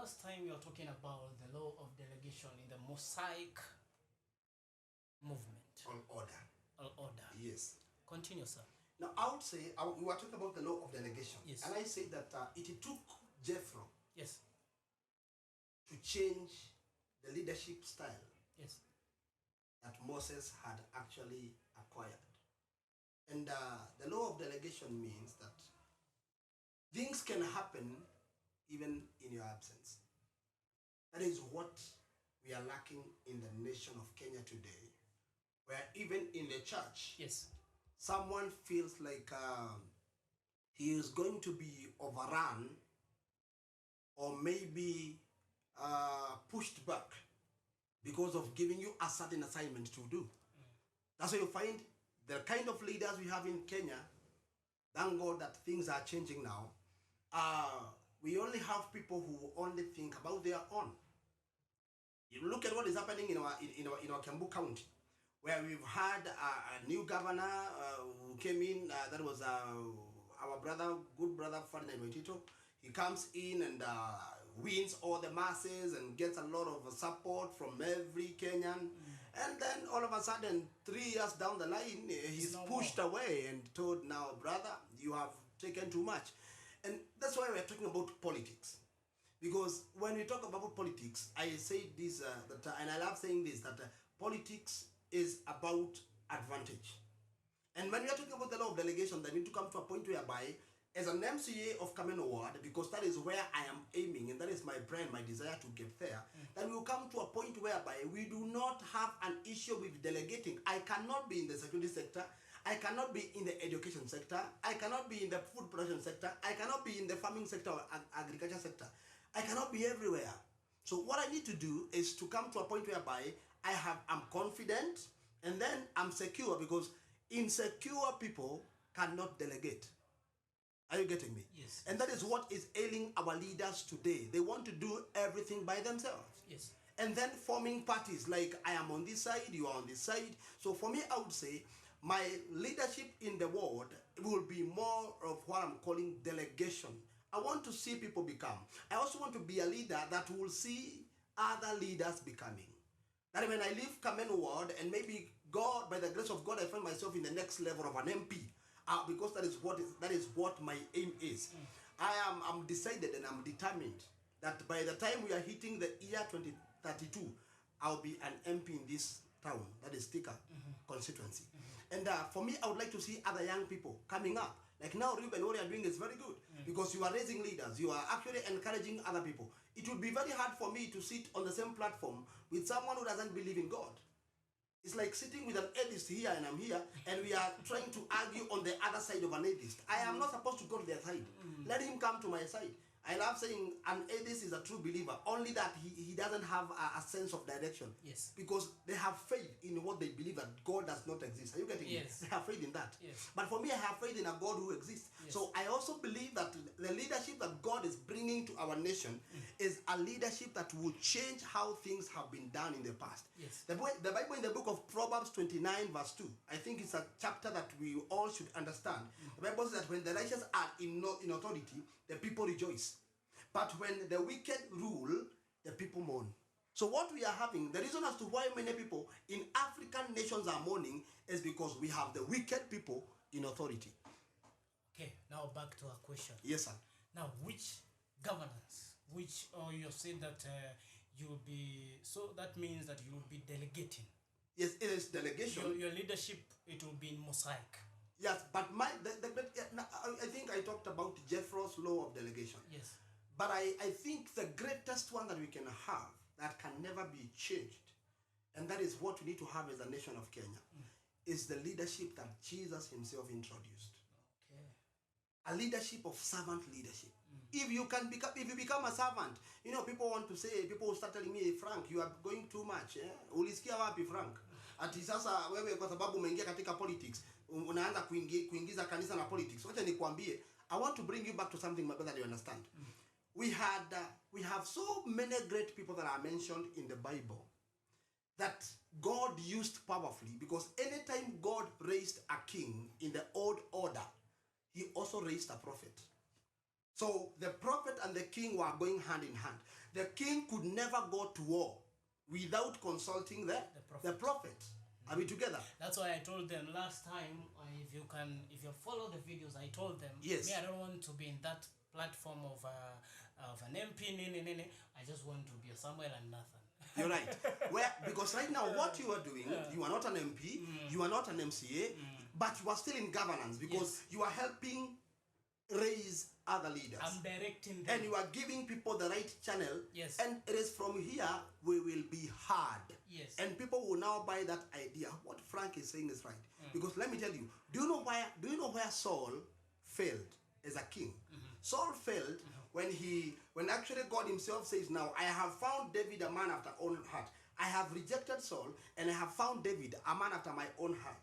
last time we were talking about the law of delegation in the Mosaic movement. On order. On order. Yes. Continue, sir. Now, I would say, we were talking about the law of delegation. Yes. And I say that it took Jethro Yes. to change the leadership style Yes. that Moses had actually acquired. And the law of delegation means that things can happen even in your absence. That is what we are lacking in the nation of Kenya today, where even in the church, Yes. someone feels like he is going to be overrun or maybe pushed back because of giving you a certain assignment to do. That's why you find the kind of leaders we have in Kenya. Thank God that things are changing now. We only have people who only think about their own. You look at what is happening in our Kiambu County, where we've had a new governor who came in. That was our brother, good brother Ferdinand Waitito. He comes in and wins all the masses and gets a lot of support from every Kenyan. And then all of a sudden, 3 years down the line, he's pushed away and told, now, brother, you have taken too much. And that's why we're talking about politics. Because when we talk about politics, I say this, and I love saying this, that politics is about advantage. And when we are talking about the law of delegation, then we need to come to a point whereby, as an MCA of Kameno Ward, because that is where I am aiming, and that is my brand, my desire to get there, then we will come to a point whereby we do not have an issue with delegating. I cannot be in the security sector. I cannot be in the education sector. I cannot be in the food production sector. I cannot be in the farming sector or agriculture sector. I cannot be everywhere. So what I need to do is to come to a point whereby I'm confident and then I'm secure, because insecure people cannot delegate. Are you getting me? Yes. And that is what is ailing our leaders today. They want to do everything by themselves. Yes. And then forming parties like I am on this side, you are on this side. So for me, I would say my leadership in the world will be more of what I'm calling delegation. I want to see people become. I also want to be a leader that will see other leaders becoming. That when I leave Kameno Ward and maybe God, by the grace of God, I find myself in the next level of an MP. Because that is what my aim is. I'm decided and I'm determined that by the time we are hitting the year 2032, I'll be an MP in this town, that is Thika constituency. And for me, I would like to see other young people coming up. Like now, Ruben, what you are doing is very good because you are raising leaders. You are actually encouraging other people. It would be very hard for me to sit on the same platform with someone who doesn't believe in God. It's like sitting with an atheist here and I'm here, and we are trying to argue on the other side of an atheist. I am not supposed to go to their side. Let him come to my side. I love saying an atheist is a true believer, only that he doesn't have a sense of direction. Yes. Because they have faith in what they believe, that God does not exist. Are you getting me? Yes. They have faith in that. Yes. But for me, I have faith in a God who exists. Yes. So I also believe that the leadership that God is bringing to our nation is a leadership that will change how things have been done in the past. Yes. The Bible in the book of Proverbs 29 verse 2, I think it's a chapter that we all should understand. The Bible says that when the righteous are in authority, the people rejoice. But when the wicked rule, the people mourn. So what we are having, the reason as to why many people in African nations are mourning is because we have the wicked people in authority. Okay, now back to our question. Yes, sir. Now, which governance, you're saying that you will be, so that means that you will be delegating. Yes, it is delegation. Your leadership, it will be in Mosaic. Yes, but I think I talked about Jethro's law of delegation. Yes. But I think the greatest one that we can have that can never be changed, and that is what we need to have as a nation of Kenya, is the leadership that Jesus himself introduced. Okay. A leadership of servant leadership. If you become a servant, people will start telling me, Frank, you are going too much. Ulisikia wapi, Frank? Ati sasa wewe kwa sababu umeingia katika politics, unaanza kuingiza kanisa na politics. Wacha nikwambie, I want to bring you back to something, my brother, you understand. We have so many great people that are mentioned in the Bible that God used powerfully, because anytime God raised a king in the old order, he also raised a prophet. So the prophet and the king were going hand in hand. the king could never go to war without consulting the prophet. Are we together? That's why I told them last time, if you follow the videos, I told them, yes, me, I don't want to be in that platform of an MP, I just want to be a Samuel and Nathan. You're right. Because right now, what you are doing, you are not an MP, you are not an MCA, but you are still in governance because you are helping raise other leaders. I'm directing them. And you are giving people the right channel. Yes. And it is from here we will be heard. Yes. And people will now buy that idea. What Frank is saying is right. Because let me tell you, do you know where Saul failed as a king? Saul failed when actually God himself says, now I have found David a man after my own heart. I have rejected Saul and I have found David a man after my own heart.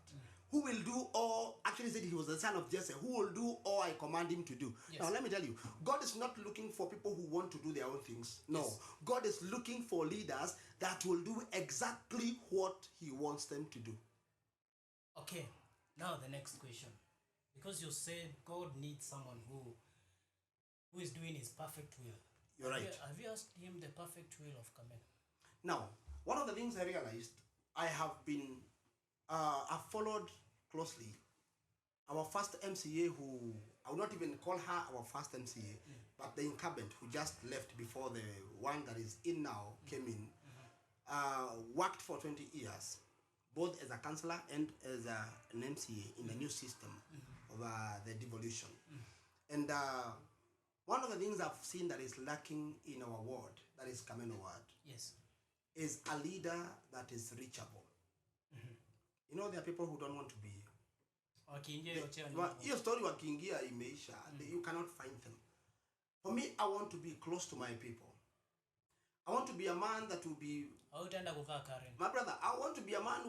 Who will do all, actually said he was the son of Jesse, who will do all I command him to do. Yes. Now let me tell you, God is not looking for people who want to do their own things. No, yes. God is looking for leaders that will do exactly what he wants them to do. Okay, now the next question. Because you said God needs someone who is doing his perfect will. You're right. Have you asked him the perfect will of Kamel? Now, one of the things I realized, I followed closely our first MCA, who I would not even call her our first MCA, but the incumbent who just left before the one that is in now came in, worked for 20 years, both as a councillor and as an MCA in the new system of the devolution. And one of the things I've seen that is lacking in our ward, that is Kameno ward, yes, is a leader that is reachable. You know, there are people who don't want to be. Your story wakiingia imeisha. You cannot find them. For me, I want to be close to my people. I want to be a man that will be. My brother, I want to be a man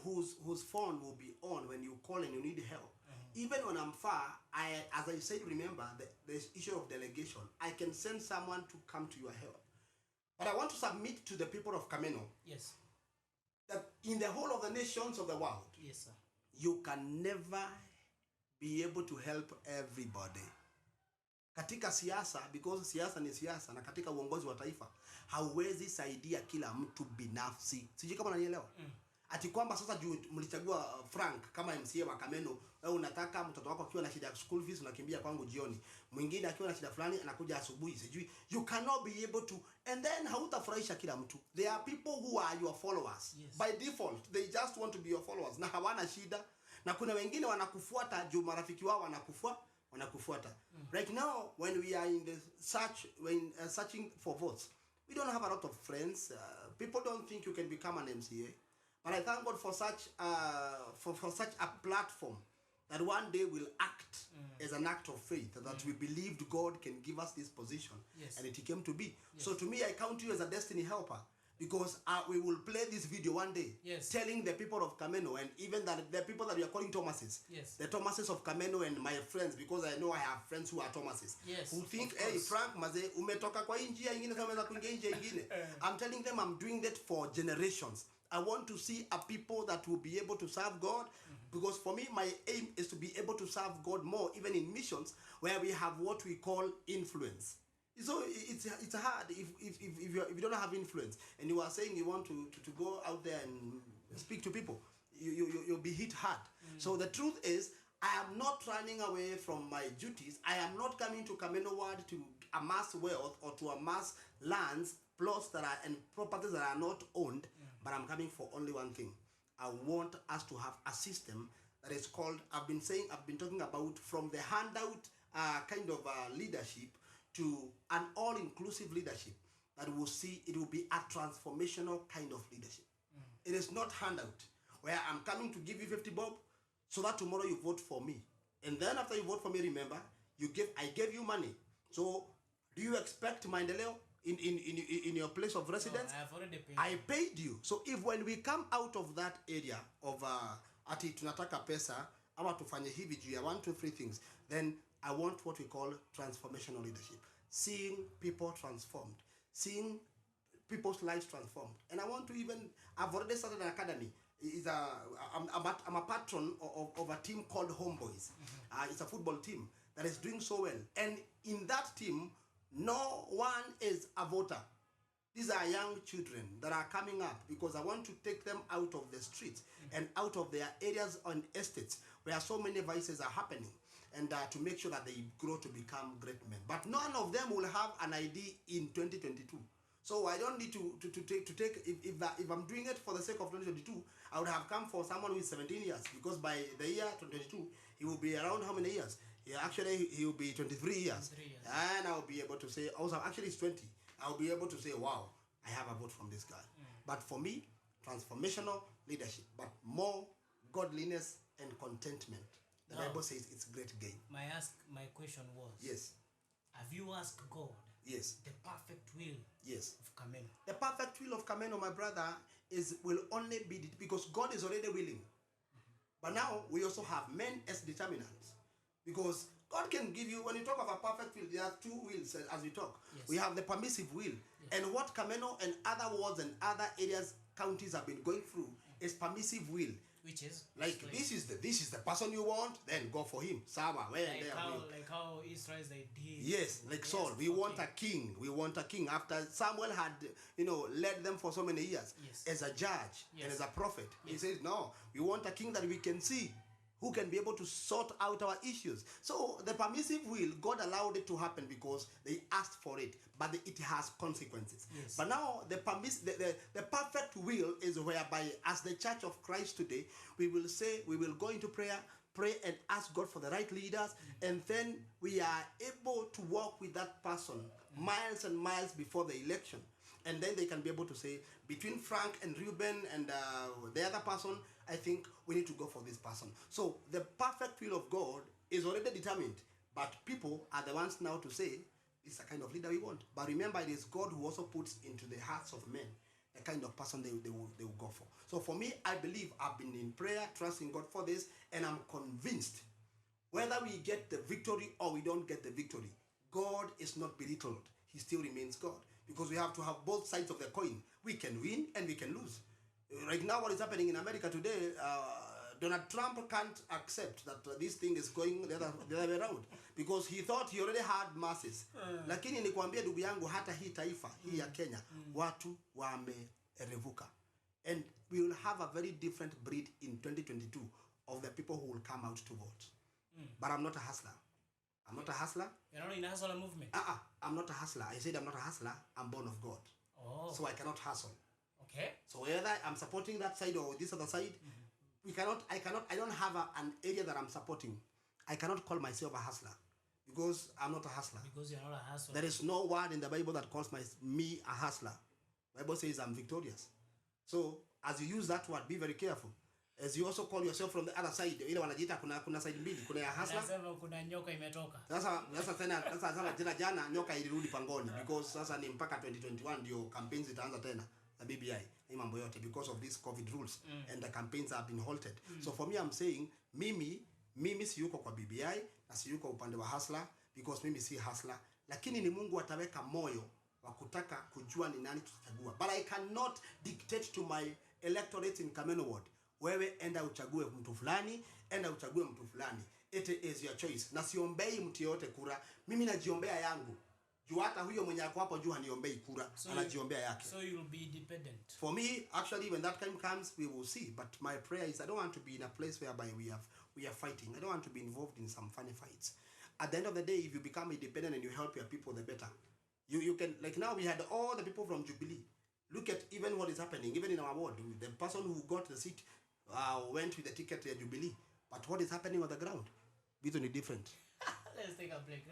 whose phone will be on when you call and you need help. Even when I'm far, as I said, remember the issue of delegation. I can send someone to come to your help. But I want to submit to the people of Kameno. Yes. That in the whole of the nations of the world, yes, sir, you can never be able to help everybody. Katika siasa, because siasa ni siasa, na katika uongozi wa taifa, hauwezi saidia kila mtu binafsi. Sijui kama unanielewa? Ati kwamba sasa juu mlichagua Frank kama MCA wa Kameno, wewe unataka mtoto wako akiwa na shida ya school fees unakimbia kwangu jioni. Mwingine akiwa na shida fulani anakuja asubuhi. Sijui, you cannot be able to, and then hautafurahisha kila mtu. There are people who are your followers. Yes. By default, they just want to be your followers. Na hawana shida. Na kuna wengine wanakufuata juu marafiki wao wanakufuata. Right now, when we are in the searching for votes, we don't have a lot of friends. People don't think you can become an MCA. But I thank God for such a platform that one day will act as an act of faith, that we believed God can give us this position, yes, and it came to be. Yes. So to me, I count you as a destiny helper, because we will play this video one day, yes, telling the people of Kameno, and even the people that we are calling Thomases, yes, the Thomases of Kameno and my friends, because I know I have friends who are Thomases, yes, who think, hey Frank, maze umetoka kwa njia ingine kama za kuingia njia ingine. I'm telling them I'm doing that for generations. I want to see a people that will be able to serve God, because for me, my aim is to be able to serve God more, even in missions, where we have what we call influence. So it's hard if you don't have influence, and you are saying you want to go out there and speak to people, you'll be hit hard. So the truth is, I am not running away from my duties. I am not coming to Kameno Ward to amass wealth or to amass lands, plots that are and properties that are not owned. But I'm coming for only one thing. I want us to have a system that is called, I've been talking about, from the handout kind of leadership to an all-inclusive leadership that will see it will be a transformational kind of leadership. It is not handout, where I'm coming to give you 50 bob so that tomorrow you vote for me. And then after you vote for me, remember, I gave you money. So do you expect Mandeleo in your place of residence? No, I have already paid. I paid you. So if when we come out of that area of ati tunataka pesa ama tufanye hivi juu ya 1, 2, 3 things, then I want what we call transformational leadership. Seeing people transformed, seeing people's lives transformed. And I want to I've already started an academy. I'm a patron of a team called Homeboys. It's a football team that is doing so well. And in that team, no one is a voter. These are young children that are coming up because I want to take them out of the streets and out of their areas and estates where so many vices are happening, and to make sure that they grow to become great men. But none of them will have an ID in 2022. So I don't need to take if I'm doing it for the sake of 2022, I would have come for someone who is 17 years, because by the year 2022 he will be around how many years? He will be 23 years. 23 years. And I'll be able to say, also actually it's 20. I'll be able to say, wow, I have a vote from this guy. But for me, transformational leadership, but more godliness and contentment. The Bible says it's great gain. My question was, yes, have you asked God yes, the perfect will yes, of Kameno? the perfect will of Kameno, my brother, will only be because God is already willing. But now we also have men as determinants, because God can give you, when you talk of a perfect will, there are two wills as we talk. Yes. We have the permissive will. Yes. And what Kameno and other wards and other areas, counties have been going through is permissive will. Which is? Like, this is the person you want, then go for him. Sama, where like there how, will. like how Israel they did. Yes, like Saul. We want a king. We want a king. After Samuel had, led them for so many years as a judge and as a prophet. He says, no, we want a king that we can see, who can be able to sort out our issues. So the permissive will, God allowed it to happen because they asked for it, but it has consequences. Yes. But now the perfect will is whereby, as the Church of Christ today, we will say, we will go into prayer, pray and ask God for the right leaders, and then we are able to walk with that person miles and miles before the election. And then they can be able to say, between Frank and Reuben and the other person, I think we need to go for this person. So the perfect will of God is already determined, but people are the ones now to say, this is the kind of leader we want. But remember, it is God who also puts into the hearts of men the kind of person they will go for. So for me, I believe I've been in prayer, trusting God for this, and I'm convinced whether we get the victory or we don't get the victory, God is not belittled. He still remains God. Because we have to have both sides of the coin. We can win and we can lose. Right now, what is happening in America today, Donald Trump can't accept that this thing is going the other way around, because he thought he already had masses. Lakini nikwambia ndugu yangu, hata hii taifa, hii ya Kenya, watu wamerevuka. And we will have a very different breed in 2022 of the people who will come out to vote. But I'm not a hustler. I'm not a hustler. You're not in the hustler movement? I'm not a hustler. I said I'm not a hustler. I'm born of God. Oh. So I cannot hustle. Okay. So whether I'm supporting that side or this other side, I don't have an area that I'm supporting. I cannot call myself a hustler because I'm not a hustler. Because you're not a hustler. There is no word in the Bible that calls me a hustler. The Bible says I'm victorious. So as you use that word, be very careful. As you also call yourself from the other side, ile wanajiita kuna side mbili, kuna ya hustler. Nasema kuna nyoka imetoka. Sasa tena jana nyoka ilirudi pangoni, because sasa ni mpaka 2021 ndio campaigns zitaanza tena na BBI. Hii mambo yote because of these COVID rules and the campaigns have been halted. So for me, I'm saying mimi siyuko kwa BBI na siyuko upande wa hustler, because mimi si hustler, lakini ni Mungu ataweka moyo wa kutaka kujua ni nani tutachagua. But I cannot dictate to my electorate in Kameno ward, wewe enda uchague mtu fulani, enda uchague mtu fulani. It is your choice. Na siombei mtu yote kura, mimi najiombea yangu. Juu hata huyo mwenye ako hapo juu haniombei kura, anajiombea yake. So you'll be dependent. For me, actually, when that time comes, we will see. But my prayer is I don't want to be in a place whereby we are fighting. I don't want to be involved in some funny fights. At the end of the day, if you become independent and you help your people, the better. You can, like now we had all the people from Jubilee. Look at even what is happening, even in our ward. The person who got the seat went with the ticket to Jubilee. But what is happening on the ground? It's only different. Let's take a break.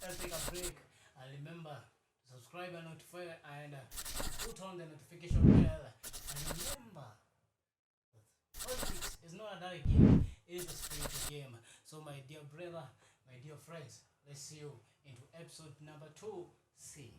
Let's take a break. And remember to subscribe and notify and put on the notification bell. And remember that politics is not another game. It is a spiritual game. So my dear brother, my dear friends, let's see you into episode number 2C.